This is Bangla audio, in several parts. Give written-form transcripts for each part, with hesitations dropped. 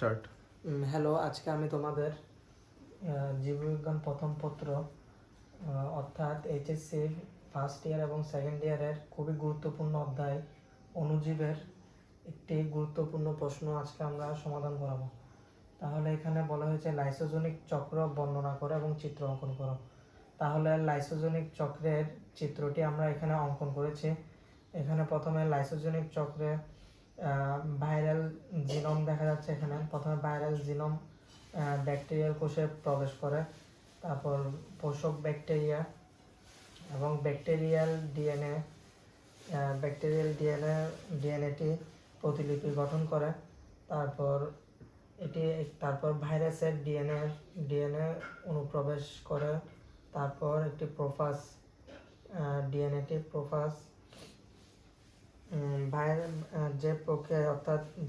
স্টার্ট। হ্যালো, আজকে আমি তোমাদের জীববিজ্ঞান প্রথম পত্র অর্থাৎ এইচএসসি ফার্স্ট ইয়ার এবং সেকেন্ড ইয়ারের খুবই গুরুত্বপূর্ণ অধ্যায় অণুজীবের একটি গুরুত্বপূর্ণ প্রশ্ন আজকে আমরা সমাধান করাবো। তাহলে এখানে বলা হয়েছে লাইসোজেনিক চক্র বর্ণনা করো এবং চিত্র অঙ্কন করো। তাহলে লাইসোজেনিক চক্রের চিত্রটি আমরা এখানে অঙ্কন করেছি। এখানে প্রথমে লাইসোজেনিক চক্রে ভাইরাল জিনোম দেখা যাচ্ছে। এখানে প্রথমে ভাইরাল জিনোম ব্যাকটেরিয়াল কোষে প্রবেশ করে, তারপর পোষক ব্যাকটেরিয়া এবং ব্যাকটেরিয়াল ডিএনএটি প্রতিলিপি গঠন করে। তারপর ভাইরাসের ডিএনএ অনুপ্রবেশ করে। তারপর একটি প্রোফাজ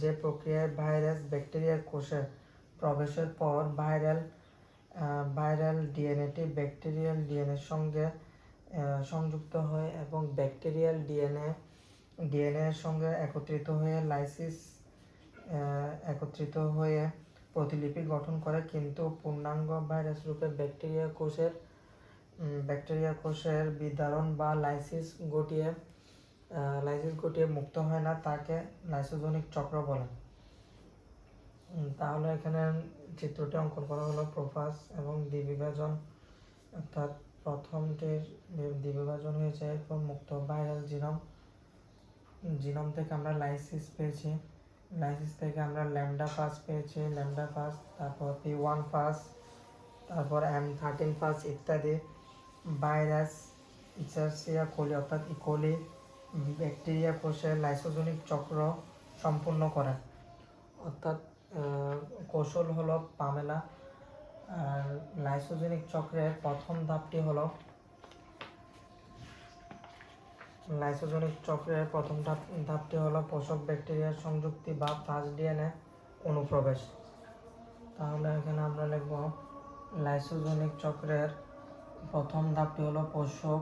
যে প্রক্রিয়ায় ভাইরাস ব্যাকটেরিয়ার কোষে প্রবেশের পর ভাইরাল ডিএনএটি ব্যাকটেরিয়াল ডিএনএর সঙ্গে সংযুক্ত হয় এবং ব্যাকটেরিয়াল ডিএনএর সঙ্গে একত্রিত হয়ে প্রতিলিপি গঠন করে, কিন্তু পূর্ণাঙ্গ ভাইরাস রূপে ব্যাকটেরিয়া কোষের বিদারণ বা লাইসিস ঘটিয়ে মুক্ত হয় না, তাকে লাইসোজেনিক চক্র বলে। তাহলে এখানে চিত্রটি অঙ্কন করা হলো প্রোফাজ এবং দ্বিবিভাজন, অর্থাৎ প্রথমটির দ্বিবিভাজন হয়েছে, এরপর মুক্ত ভাইরাল জিনোম থেকে আমরা লাইসিস পেয়েছি, লাইসিস থেকে আমরা ল্যামডা ফাজ পেয়েছি, তারপর P1 ফাজ, তারপর M13 ফাজ ইত্যাদি। ভাইরাস ইচার্সিয়া কোলি অর্থাৎ ইকোলি ব্যাকটেরিয়া কোষের লাইসোজেনিক চক্র সম্পূর্ণ করে, অর্থাৎ কৌশল হলো পামেলা। আর লাইসোজেনিক চক্রের প্রথম ধাপটি হলো পোষক ব্যাকটেরিয়ার সংযুক্তি বা ফার্স্ট ডিএনএ অনুপ্রবেশ। তাহলে এখানে আমরা লিখব লাইসোজেনিক চক্রের প্রথম ধাপটি হলো পোষক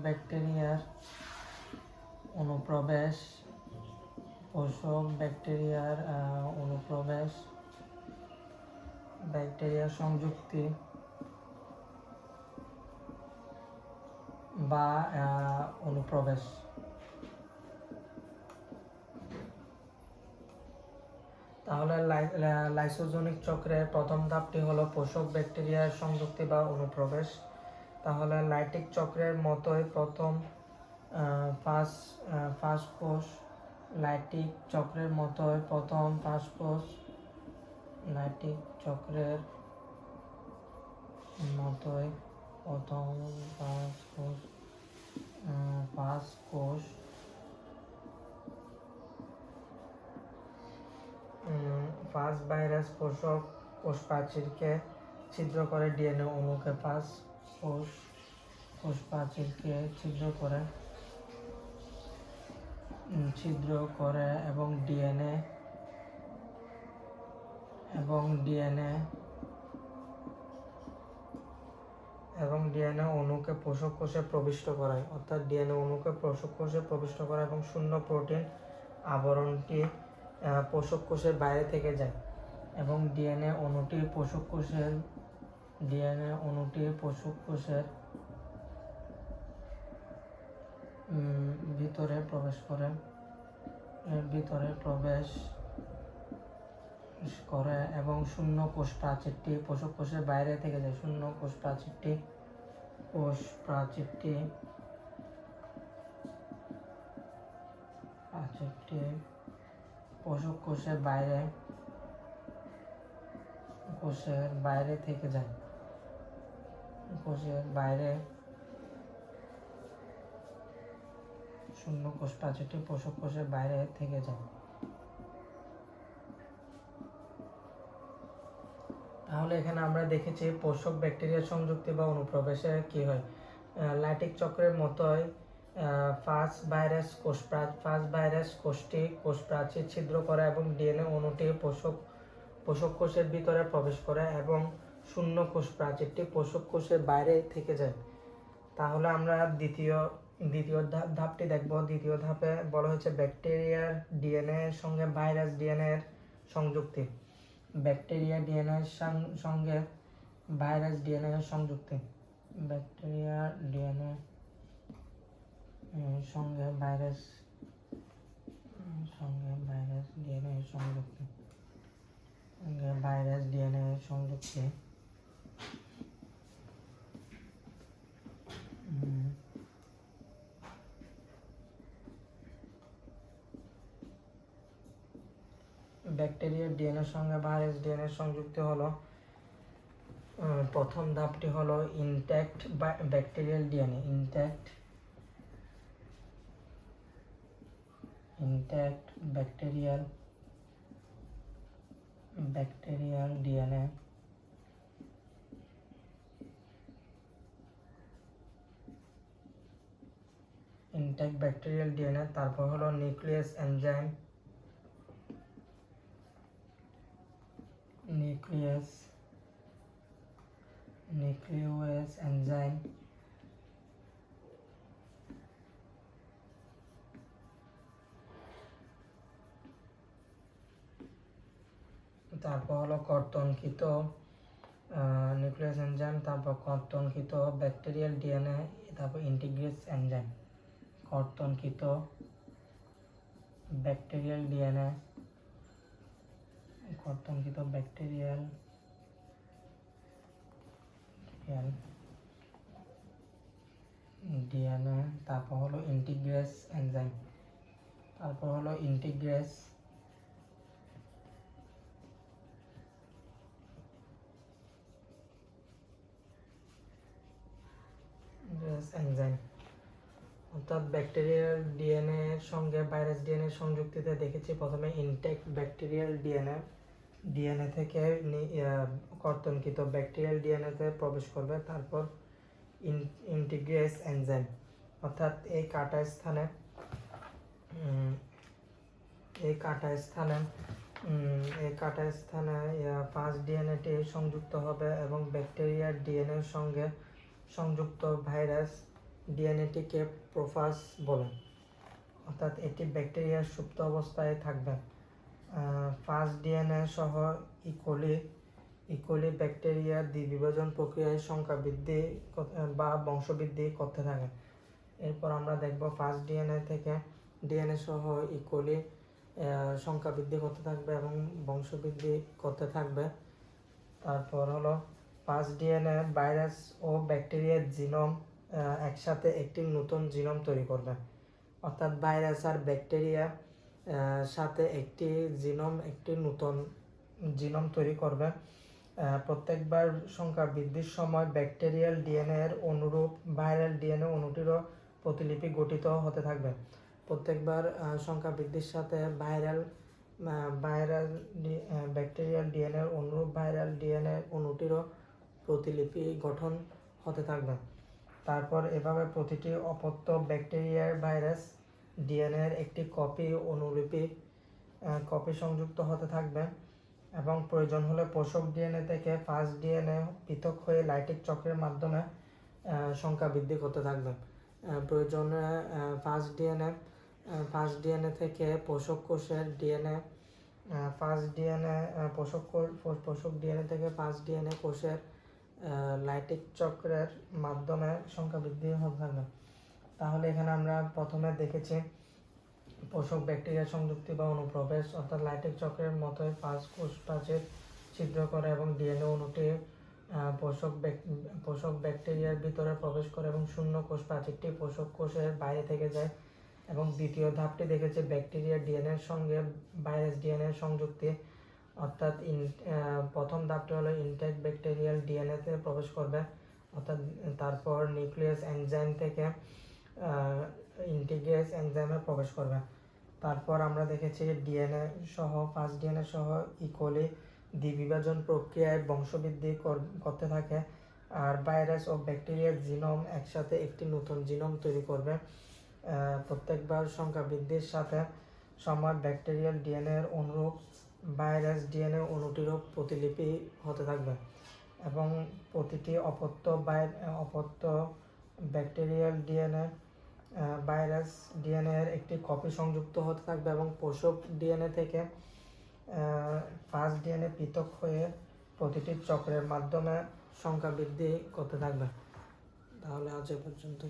ব্যাকটেরিয়ার অনুপ্রবেশ, ব্যাকটেরিয়ার সংযুক্তি বা অনুপ্রবেশ। তাহলে লাইসোজেনিক চক্রের প্রথম ধাপটি হলো পোষক ব্যাকটেরিয়ার সংযুক্তি বা অনুপ্রবেশ। তাহলে লাইটিক চক্রের মতোই প্রথম ফাঁস কোষ ফাঁস ভাইরাস কোষ প্রাচীরকে ছিদ্র করে ডিএনএ অণুকে কোষ প্রাচীরকে ছিদ্র করে এবং ডিএনএ অণুকে পোষক কোষে প্রবিষ্ট করায়, অর্থাৎ ডিএনএ অণুকে পোষক কোষে প্রবিষ্ট করা এবং শূন্য প্রোটিন আবরণটি পোষক কোষের বাইরে থেকে যায় এবং ডিএনএ অণুটি পোষক কোষের ভিতরে প্রবেশ করে এবং শূন্য কোষ প্রাচীরটি পোষক কোষের বাইরে থেকে যায়। শূন্য কোষ প্রাচীরটি পোষক কোষের বাইরে থেকে যায়। শূন্য কোষ প্রাচীরটি পোষক কোষের বাইরে থেকে যায়। তাহলে এখানে আমরা দেখেছি পোষক ব্যাকটেরিয়ার সংযুক্তি বা অনুপ্রবেশে কি হয়। লাইটিক চক্রের মতোই ফার্স্ট ভাইরাস কোষটি কোষ প্রাচীর ছিদ্র করে এবং ডিএনএ অণুটি পোষক কোষের ভিতরে প্রবেশ করে এবং শূন্য কোষ প্রাচীরটি পোষক কোষের বাইরে থেকে যায়। তাহলে আমরা দ্বিতীয় দ্বিতীয় ধাপটি দেখব। দ্বিতীয় ধাপে বলা হয়েছে ব্যাকটেরিয়ার ডিএনএ এর সঙ্গে ভাইরাস ডিএনএ এর সংযুক্তি। ব্যাকটেরিয়া ডিএনএ এর সঙ্গে ভাইরাস ডিএনএ এর সংযুক্তি। ব্যাকটেরিয়া ডিএনএ সঙ্গে ভাইরাস ডিএনএ এর সংযুক্তি। ভাইরাস ডিএনএ এর সংযুক্তি ব্যাকটেরিয়ার ডিএনএর সঙ্গে ভাইরাস ডিএনএর সংযুক্তি হলো প্রথম ধাপটি হলো intact bacterial DNA. Intact bacterial DNA intact bacterial DNA. তারপর হলো নিউক্লিয়াস এনজাইম। Nucleus enzyme. তারপর হলো কর্তনকৃত নিউক্লিয়াস এনজাইম, তারপর কর্তনকৃত ব্যাকটেরিয়াল ডিএনএ, তারপর ইন্টিগ্রেস এনজাইম। কর্তনকৃত ব্যাকটেরিয়াল ডিএনএ, কর্তনকৃত ব্যাকটেরিয়াল ডিএনএ, তারপর হলো ইন্টিগ্রেস এনজাইম। তারপর হলো ইন্টিগ্রেস এনজাইম। অর্থাৎ ব্যাকটেরিয়াল ডিএনএ এর সঙ্গে ভাইরাস ডিএনএ সংযুক্তিতে দেখেছি প্রথমে ইনট্যাক্ট ব্যাকটেরিয়াল ডিএনএ থেকে কর্তনকৃত ব্যাকটেরিয়াল ডিএনএ তে প্রবেশ করবে, তারপর ইন্টিগ্রেস এনজাইম। অর্থাৎ এই কাটা স্থানে ফার্স্ট ডিএনএটি সংযুক্ত হবে এবং ব্যাকটেরিয়ার ডিএনএ এর সঙ্গে সংযুক্ত ভাইরাস ডিএনএটিকে প্রোফাজ বলে। অর্থাৎ এটি ব্যাকটেরিয়ার সুপ্ত অবস্থায় থাকবে। ফার্স্ট ডিএনএ সহ ইকোলি ব্যাকটেরিয়ার দ্বিবিভাজন প্রক্রিয়ায় সংখ্যা বৃদ্ধি বা বংশবৃদ্ধি করতে থাকে। এরপর আমরা দেখব ফার্স্ট ডিএনএ সহ ইকোলি সংখ্যা বৃদ্ধি করতে থাকবে এবং বংশবৃদ্ধি করতে থাকবে। তারপর হলো ফার্স্ট ডিএনএ ভাইরাস ও ব্যাকটেরিয়ার জিনোম একসাথে একটি নতুন জিনোম তৈরি করবে। অর্থাৎ ভাইরাস আর ব্যাকটেরিয়া সাথে একটি নতুন জিনোম তৈরি করবে। প্রত্যেকবার সংখ্যা বৃদ্ধির সময় ব্যাকটেরিয়াল ডিএনএ এর অনুরূপ ভাইরাল ডিএনএ অণুটিরও প্রতিলিপি গঠিত হতে থাকবে। প্রত্যেকবার সংখ্যা বৃদ্ধির সাথে ব্যাকটেরিয়াল ডিএনএ এর অনুরূপ ভাইরাল ডিএনএ অণুটিরও প্রতিলিপি গঠন হতে থাকবে। তারপর এভাবে প্রতিটি অপত্য ব্যাকটেরিয়ার ভাইরাস ডিএনএ এর একটি কপি সংযুক্ত হতে থাকবে এবং প্রয়োজন হলে পোষক ডিএনএ থেকে ফার্স্ট ডিএনএ পৃথক হয়ে লাইটিক চক্রের মাধ্যমে সংখ্যা বৃদ্ধি করতে থাকবে। প্রয়োজনে ফার্স্ট ডিএনএ থেকে পোষক কোষের ডিএনএ পোষক ডিএনএ থেকে ফার্স্ট ডিএনএ কোষের লাইটিক চক্রের মাধ্যমে সংখ্যা বৃদ্ধি হতে থাকবে। তাহলে এখানে আমরা প্রথমে দেখেছি পোষক ব্যাকটেরিয়া সংযুক্তি বা অনুপ্রবেশ, অর্থাৎ লাইটিক চক্রের মতোই ফার্স্ট কোষ প্রাচীর ছিদ্র করে এবং ডিএনএ অণুটি পোষক ব্যাকটেরিয়ার ভিতরে প্রবেশ করে এবং শূন্য কোষ প্রাচীরটি পোষক কোষের বাইরে থেকে যায়। এবং দ্বিতীয় ধাপটি দেখেছে ব্যাকটেরিয়া ডিএনএ এর সঙ্গে ভাইরাস ডিএনএ এর সংযুক্তি। অর্থাৎ প্রথম ধাপটি হলো ইনট্যাক্ট ব্যাকটেরিয়াল ডিএনএ তে প্রবেশ করবে, অর্থাৎ তারপর নিউক্লিয়াস এনজাইম থেকে ইন্টিগ্রেস এনজাইমে প্রবেশ করবে। তারপর আমরা দেখেছি ফার্স্ট ডিএনএ সহ ইকোলি দ্বিবিভাজন প্রক্রিয়ায় বংশবৃদ্ধি করতে থাকে আর ভাইরাস ও ব্যাকটেরিয়ার জিনোম একসাথে একটি নতুন জিনোম তৈরি করবে। প্রত্যেকবার সংখ্যা বৃদ্ধির সাথে সময় ব্যাকটেরিয়াল ডিএনএ এর অনুরূপ ভাইরাস ডিএনএ অণুটিরও প্রতিলিপি হতে থাকবে এবং প্রতিটি অপত্য ব্যাকটেরিয়াল ডিএনএ ভাইরাস ডিএনএ এর একটি কপি সংযুক্ত হতে থাকবে এবং পোষক ডিএনএ থেকে ফার্স্ট ডিএনএ পৃথক হয়ে প্রতিটি চক্রের মাধ্যমে সংখ্যা বৃদ্ধি করতে থাকবে। তাহলে আজ এ পর্যন্ত।